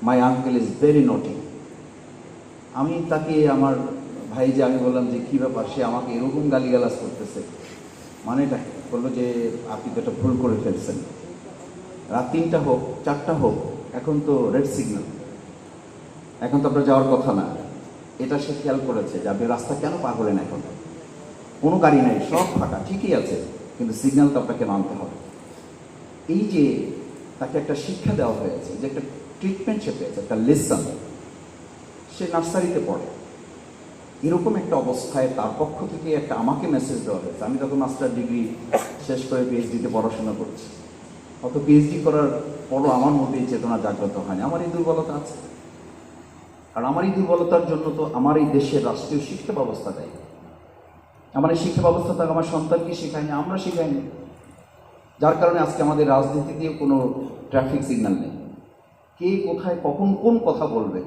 My uncle is very নটি। আমি তাকে, আমার ভাই যে, আমি বললাম যে কী ব্যাপার, সে আমাকে এরকম গালিগালাজ করতেছে, মানেটা বললো যে আপনি তো এটা ভুল করে ফেলছেন, রাত 3টা হোক 4টা হোক, এখন তো রেড সিগন্যাল, এখন তো আপনার যাওয়ার কথা না। এটা সে খেয়াল করেছে যে আপনি রাস্তা কেন পার হলেন, এখন কোনো গাড়ি নাই, সব ফাঁকা, ঠিকই আছে, কিন্তু সিগন্যাল তো আপনাকে মানতে হবে। এই যে তাকে একটা শিক্ষা দেওয়া হয়েছে, যে একটা ট্রিটমেন্ট সে পেয়েছে, একটা লেসন। সে নার্সারিতে পড়ে, এরকম একটা অবস্থায় তার পক্ষ থেকে একটা আমাকে মেসেজ দেওয়া হয়েছে। আমি তখন মাস্টার ডিগ্রি শেষ করে পিএইচডিতে পড়াশোনা করছি। অত পিএইচডি করার পরও আমার মধ্যে এই চেতনা জাগ্রত হয়নি। আমার এই দুর্বলতা আছে, কারণ আমার এই দুর্বলতার জন্য তো আমার এই দেশের রাষ্ট্রীয় শিক্ষা ব্যবস্থা দেয়। আমার এই শিক্ষা ব্যবস্থা তো আমার সন্তানকে শেখায়নি, আমরা শেখাইনি, যার কারণে আজকে আমাদের রাজনীতিতে কোনো ট্রাফিক সিগন্যাল নেই। কে কোথায় কখন কোন কথা বলবে,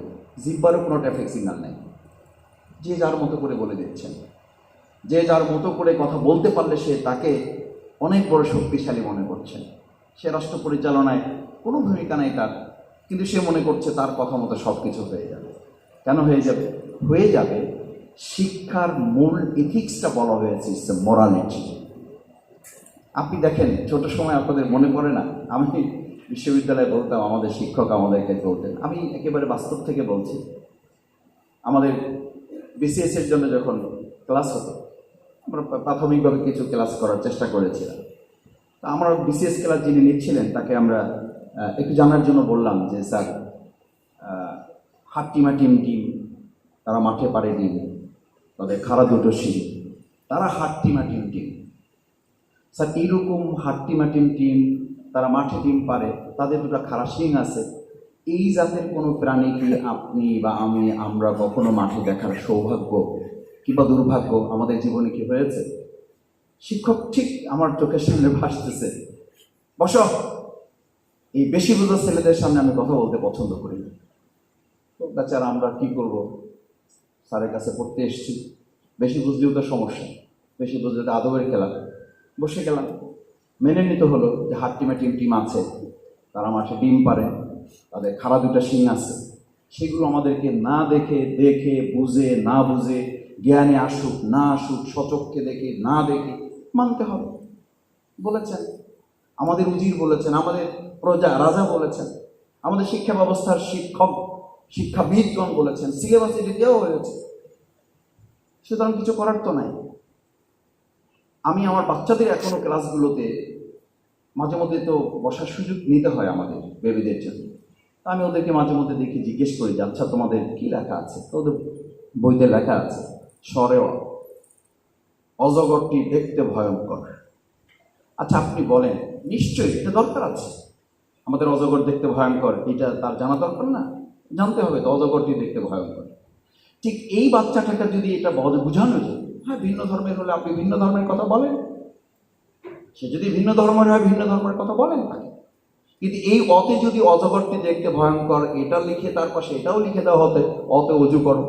জিব্বারও কোনো ট্রাফিক সিগন্যাল নেই। যে যার মতো করে বলে দিচ্ছেন, যে যার মতো করে কথা বলতে পারলে সে তাকে অনেক বড় শক্তিশালী মনে করছেন। সে রাষ্ট্র পরিচালনায় কোনো ভূমিকা নেই তার, কিন্তু সে মনে করছে তার কথা মতো সব কিছু হয়ে যাবে। কেন হয়ে যাবে? হয়ে যাবে, শিক্ষার মূল এথিক্সটা বলা হয়েছে ইটস এ মোরালিটি। আপনি দেখেন, ছোট সময় আপনাদের মনে পড়ে না, আমি বিশ্ববিদ্যালয়ে বলতাম, আমাদের শিক্ষক আমাদেরকে বলতেন, আমি একেবারে বাস্তব থেকে বলছি, আমাদের বিসিএসের জন্য যখন ক্লাস হতো, আমরা প্রাথমিকভাবে কিছু ক্লাস করার চেষ্টা করেছিলাম। তা আমরা বিসিএস ক্লাস যিনি নিচ্ছিলেন তাকে আমরা একটু জানার জন্য বললাম যে স্যার, হাট্টিমা টিম তারা মাঠে পারে ডিম, তাদের খাড়া দুটো শিং, তারা হাট্টিমা টিম স্যার, এইরকম হাট্টিমা টিম তারা মাঠে ডিম পারে, তাদের দুটো খাড়া শিং আছে, এই জাতের কোনো প্রাণী কি আপনি বা আমি, আমরা কখনো মাঠে দেখার সৌভাগ্য কিংবা দুর্ভাগ্য আমাদের জীবনে কি হয়েছে? শিক্ষক ঠিক আমার চোখের সামনে ভাসতেছে, বসো, এই বেশি বুঝো ছেলেদের সামনে আমি কথা বলতে পছন্দ করি না। তো বেচারা আমরা কি করব, স্যারের কাছে পড়তে এসেছি, বেশি বুঝলেও তো সমস্যা, বেশি বুঝলে তো আদবের খেলা। বসে গেলাম, মেনে নিতে হলো যে হাট্টিমা টিম আছে, তারা মাঠে ডিম পারে, তাদের খাড়া দুটা শিং আছে, সেগুলো আমাদেরকে না দেখে বুঝে না বুঝে, জ্ঞানে আসুক না আসুক, সচক্ষে দেখে না দেখে মানতে হবে বলেছেন। আমাদের উজির বলেছেন, আমাদের প্রজা রাজা বলেছেন, আমাদের শিক্ষা ব্যবস্থার শিক্ষাবিদগণ বলেছেন, সিলেবাসে এটি দেওয়া হয়েছে। সুতরাং কিছু করার তো নাই। আমি আমার বাচ্চাদের এখনো ক্লাসগুলোতে মাঝে মধ্যে তো বসার সুযোগ নিতে হয় আমাদের বেবিদের জন্য, তা আমি ওদেরকে মাঝে মধ্যে দেখি, জিজ্ঞেস করি যে আচ্ছা তোমাদের কি লেখা আছে? তো ওদের বইতে লেখা আছে সরেও, অজগরটি দেখতে ভয়ঙ্কর। আচ্ছা আপনি বলেন, নিশ্চয়ই এটা দরকার আছে, আমাদের অজগর দেখতে ভয়ঙ্কর এটা তার জানা দরকার না? জানতে হবে তো অজগরটি দেখতে ভয়ঙ্কর। ঠিক এই বাচ্চাটাকে যদি এটা বোঝানো যায়, হ্যাঁ ভিন্ন ধর্মের হলে আপনি ভিন্ন ধর্মের কথা বলেন, সে যদি ভিন্ন ধর্মের হয় ভিন্ন ধর্মের কথা বলেন তাকে। কিন্তু এই অতে যদি অজগরটি দেখতে ভয়ঙ্কর এটা লিখে তার পাশে এটাও লিখে দেওয়া হতে, অতে অজু করো,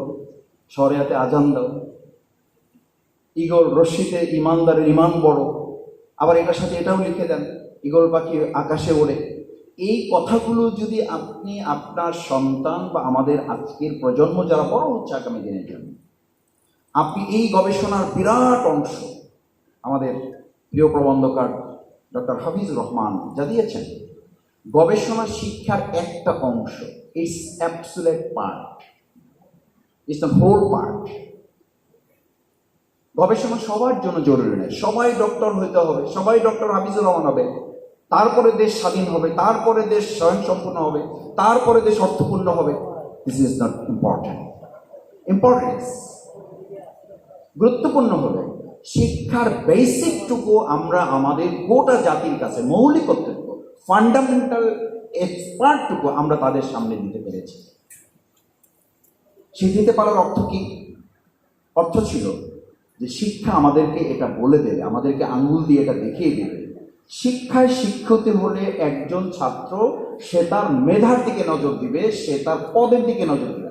শরিয়াতে আজান দাও, ঈগল রশ্মিতে ইমানদারের ইমান বড়, আবার এটার সাথে এটাও লিখে দেন, ঈগল পাখি আকাশে ওড়ে। এই কথাগুলো যদি আপনি আপনার সন্তান বা আমাদের আজকের প্রজন্ম যারা বড় হচ্ছে আগামী দিনের জন্য, আপনি এই গবেষণার বিরাট অংশ আমাদের প্রিয় প্রবন্ধকার ডক্টর হাফিজুর রহমান যা দিয়েছেন, গবেষণা শিক্ষার একটা অংশ, it's absolute part, it's the whole part. গবেষণা সবার জন্য জরুরি নয়, সবাই ডক্টর হইতে হবে, সবাই ডক্টর হাফিজুর রহমান হবে, তারপরে দেশ স্বাধীন হবে, তারপরে দেশ স্বয়ংসম্পূর্ণ হবে, তারপরে দেশ অর্থপূর্ণ হবে। This is not important. Importance গুরুত্বপূর্ণ হলে শিক্ষার বেসিকটুকু আমরা আমাদের গোটা জাতির কাছে, মৌলিকত্ব, ফান্ডামেন্টাল এক্সপার্টটুকু আমরা তাদের সামনে দিতে পেরেছি। সে দিতে পারার অর্থ কি? অর্থ ছিল যে শিক্ষা আমাদেরকে এটা বলে দেবে, আমাদেরকে আঙ্গুল দিয়ে এটা দেখিয়ে দেবে। শিক্ষায় শিক্ষিত হলে একজন ছাত্র সে তার মেধার দিকে নজর দিবে, সে তার পদের দিকে নজর দিবে।